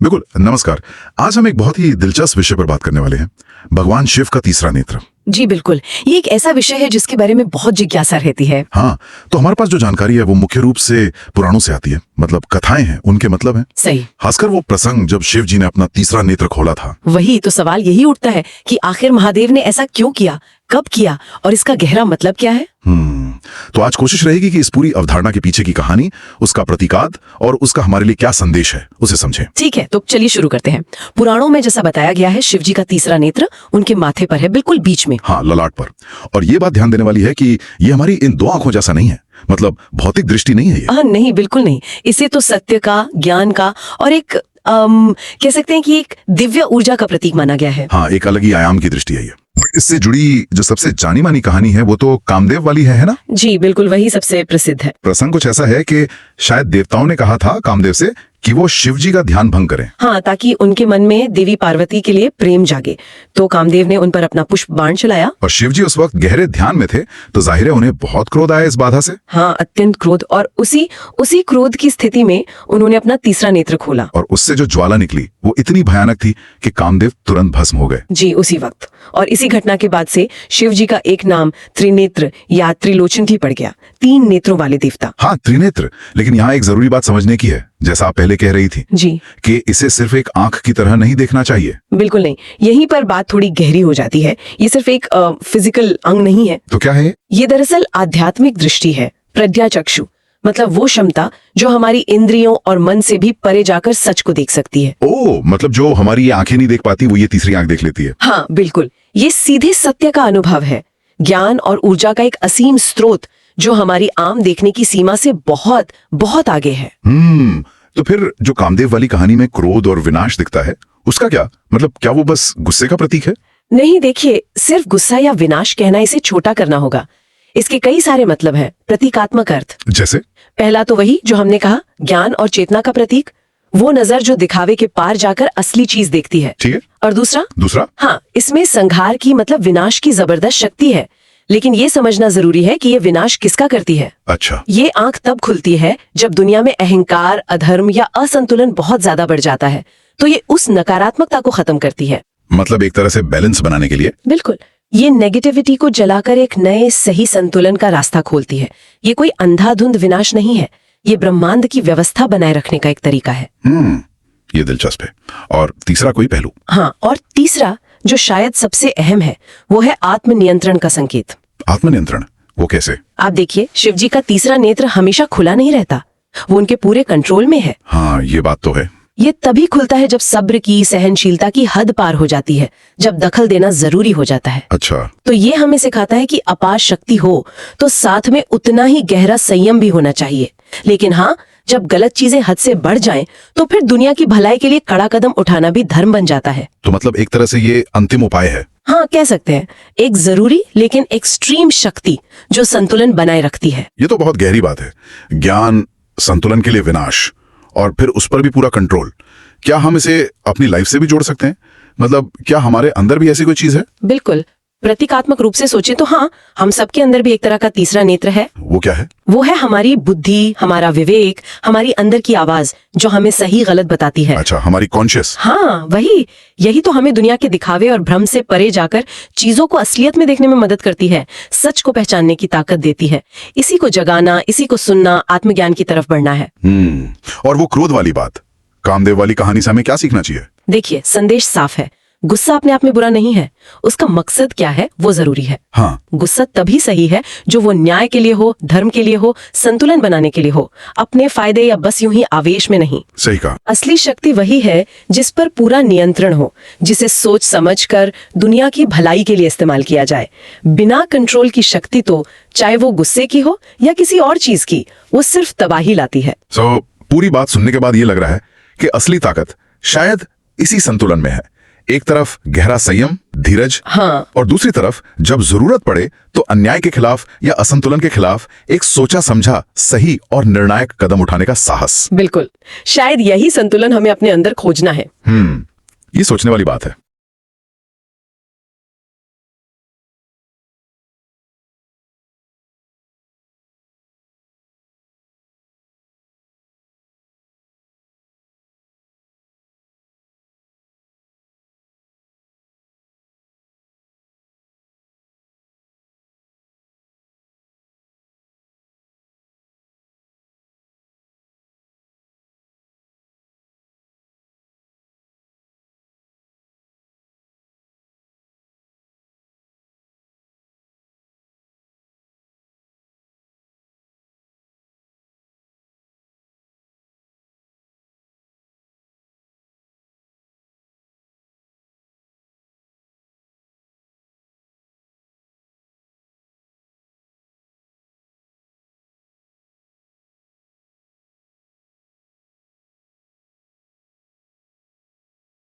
बिल्कुल। नमस्कार। आज हम एक बहुत ही दिलचस्प विषय पर बात करने वाले हैं, भगवान शिव का तीसरा नेत्र। जी बिल्कुल, ये एक ऐसा विषय है जिसके बारे में बहुत जिज्ञासा रहती है। हाँ, तो हमारे पास जो जानकारी है वो मुख्य रूप से पुराणों से आती है, मतलब कथाएं हैं, उनके मतलब हैं। सही। खासकर वो प्रसंग जब शिव जी ने अपना तीसरा नेत्र खोला था। वही तो सवाल यही उठता है कि आखिर महादेव ने ऐसा क्यों किया, कब किया और इसका गहरा मतलब क्या है। तो आज कोशिश रहेगी कि इस पूरी अवधारणा के पीछे की कहानी, उसका प्रतीकात्म और उसका हमारे लिए क्या संदेश है, उसे समझें। ठीक है, तो चलिए शुरू करते हैं। पुराणों में जैसा बताया गया है, शिव जी का तीसरा नेत्र उनके माथे पर है, बिल्कुल बीच में। हाँ, ललाट पर। और ये बात ध्यान देने वाली है कि ये हमारी इन दो आंखों जैसा नहीं है, मतलब भौतिक दृष्टि नहीं है ये। नहीं, बिल्कुल नहीं। इसे तो सत्य का, ज्ञान का और एक कह सकते हैं कि एक दिव्य ऊर्जा का प्रतीक माना गया है। हाँ, एक अलग ही आयाम की दृष्टि है ये। इससे जुड़ी जो सबसे जानी मानी कहानी है वो तो कामदेव वाली है ना? जी बिल्कुल, वही सबसे प्रसिद्ध है। प्रसंग कुछ ऐसा है कि शायद देवताओं ने कहा था कामदेव से कि वो शिव जी का ध्यान भंग करें। हाँ, ताकि उनके मन में देवी पार्वती के लिए प्रेम जागे। तो कामदेव ने उन पर अपना पुष्प बाण चलाया। और शिव जी उस वक्त गहरे ध्यान में थे, तो जाहिर है उन्हें बहुत क्रोध आया इस बाधा से। हाँ, अत्यंत क्रोध। और उसी क्रोध की स्थिति में उन्होंने अपना तीसरा नेत्र खोला। और उससे जो ज्वाला निकली वो इतनी भयानक थी कि कामदेव तुरंत भस्म हो गए। जी, उसी वक्त। और इसी घटना के बाद से शिव जी का एक नाम त्रिनेत्र या त्रिलोचन भी पड़ गया, 3 नेत्रों वाले देवता। हाँ, त्रिनेत्र। लेकिन यहाँ एक जरूरी बात समझने की है, जैसा आप पहले कह रही थी जी, कि इसे सिर्फ एक आंख की तरह नहीं देखना चाहिए। बिल्कुल नहीं। यहीं पर बात थोड़ी गहरी हो जाती है। ये सिर्फ एक फिजिकल अंग नहीं है। तो क्या है ये दरअसल आध्यात्मिक दृष्टि है, प्रज्ञाचक्षु। मतलब वो क्षमता जो हमारी इंद्रियों और मन से भी परे जाकर सच को देख सकती है। ओ, मतलब जो हमारी ये आंखें नहीं देख पाती वो ये तीसरी आंख देख लेती है। हाँ बिल्कुल, ये सीधे सत्य का अनुभव है, ज्ञान और ऊर्जा का एक असीम स्रोत जो हमारी आम देखने की सीमा से बहुत बहुत आगे है। तो फिर जो कामदेव वाली कहानी में क्रोध और विनाश दिखता है, उसका क्या मतलब? क्या वो बस गुस्से का प्रतीक है? नहीं, देखिए, सिर्फ गुस्सा या विनाश कहना इसे छोटा करना होगा। इसके कई सारे मतलब हैं, प्रतीकात्मक अर्थ। जैसे? पहला तो वही जो हमने कहा, ज्ञान और चेतना का प्रतीक, वो नजर जो दिखावे के पार जाकर असली चीज देखती है। ठीक है। और दूसरा, हाँ, इसमें संहार की मतलब विनाश की जबरदस्त शक्ति है। लेकिन ये समझना जरूरी है कि ये विनाश किसका करती है। अच्छा। ये आंख तब खुलती है जब दुनिया में अहंकार, अधर्म या असंतुलन बहुत ज्यादा बढ़ जाता है, तो ये उस नकारात्मकता को खत्म करती है। मतलब एक तरह से बैलेंस बनाने के लिए। बिल्कुल, ये नेगेटिविटी को जलाकर एक नए सही संतुलन का रास्ता खोलती है। ये कोई अंधाधुंध विनाश नहीं है, ये ब्रह्मांड की व्यवस्था बनाए रखने का एक तरीका है। ये दिलचस्प है। और तीसरा कोई पहलू? हाँ, और तीसरा जो शायद सबसे अहम है, वो है आत्मनियंत्रण का संकेत। आत्मनियंत्रण? वो कैसे? आप देखिए, शिव जी का तीसरा नेत्र हमेशा खुला नहीं रहता, वो उनके पूरे कंट्रोल में है। हाँ, ये बात तो है। ये तभी खुलता है जब सब्र की, सहनशीलता की हद पार हो जाती है, जब दखल देना जरूरी हो जाता है। अच्छा। तो ये हमें सिखाता है कि अपार शक्ति हो तो साथ में उतना ही गहरा संयम भी होना चाहिए। लेकिन हाँ, जब गलत चीजें हद से बढ़ जाएं, तो फिर दुनिया की भलाई के लिए कड़ा कदम उठाना भी धर्म बन जाता है। तो मतलब एक तरह से ये अंतिम उपाय है। हाँ, कह सकते हैं, एक जरूरी लेकिन एक्सट्रीम शक्ति जो संतुलन बनाए रखती है। ये तो बहुत गहरी बात है। ज्ञान, संतुलन के लिए विनाश, और फिर उस पर भी पूरा कंट्रोल। क्या हम इसे अपनी लाइफ से भी जोड़ सकते हैं? मतलब क्या हमारे अंदर भी ऐसी कोई चीज है? बिल्कुल, प्रतीकात्मक रूप से सोचे तो हाँ, हम सबके अंदर भी एक तरह का तीसरा नेत्र है। वो क्या है? वो है हमारी बुद्धि, हमारा विवेक, हमारी अंदर की आवाज जो हमें सही गलत बताती है। अच्छा, हमारी कॉन्शियस। हाँ, वही। यही तो हमें दुनिया के दिखावे और भ्रम से परे जाकर चीजों को असलियत में देखने में मदद करती है, सच को पहचानने की ताकत देती है। इसी को जगाना, इसी को सुनना, आत्मज्ञान की तरफ बढ़ना है। और वो क्रोध वाली बात, कामदेव वाली कहानी से हमें क्या सीखना चाहिए? देखिए, संदेश साफ है, गुस्सा अपने आप में बुरा नहीं है, उसका मकसद क्या है वो जरूरी है। हाँ। गुस्सा तभी सही है जो वो न्याय के लिए हो, धर्म के लिए हो, संतुलन बनाने के लिए हो, अपने फायदे या बस यूं ही आवेश में नहीं। सही कहा। असली शक्ति वही है जिस पर पूरा नियंत्रण हो, जिसे सोच समझकर दुनिया की भलाई के लिए इस्तेमाल किया जाए। बिना कंट्रोल की शक्ति तो चाहे वो गुस्से की हो या किसी और चीज की, वो सिर्फ तबाही लाती है। पूरी बात सुनने के बाद ये लग रहा है कि असली ताकत शायद इसी संतुलन में है। एक तरफ गहरा संयम, धीरज, हाँ, और दूसरी तरफ जब जरूरत पड़े तो अन्याय के खिलाफ या असंतुलन के खिलाफ एक सोचा समझा सही और निर्णायक कदम उठाने का साहस। बिल्कुल, शायद यही संतुलन हमें अपने अंदर खोजना है। ये सोचने वाली बात है।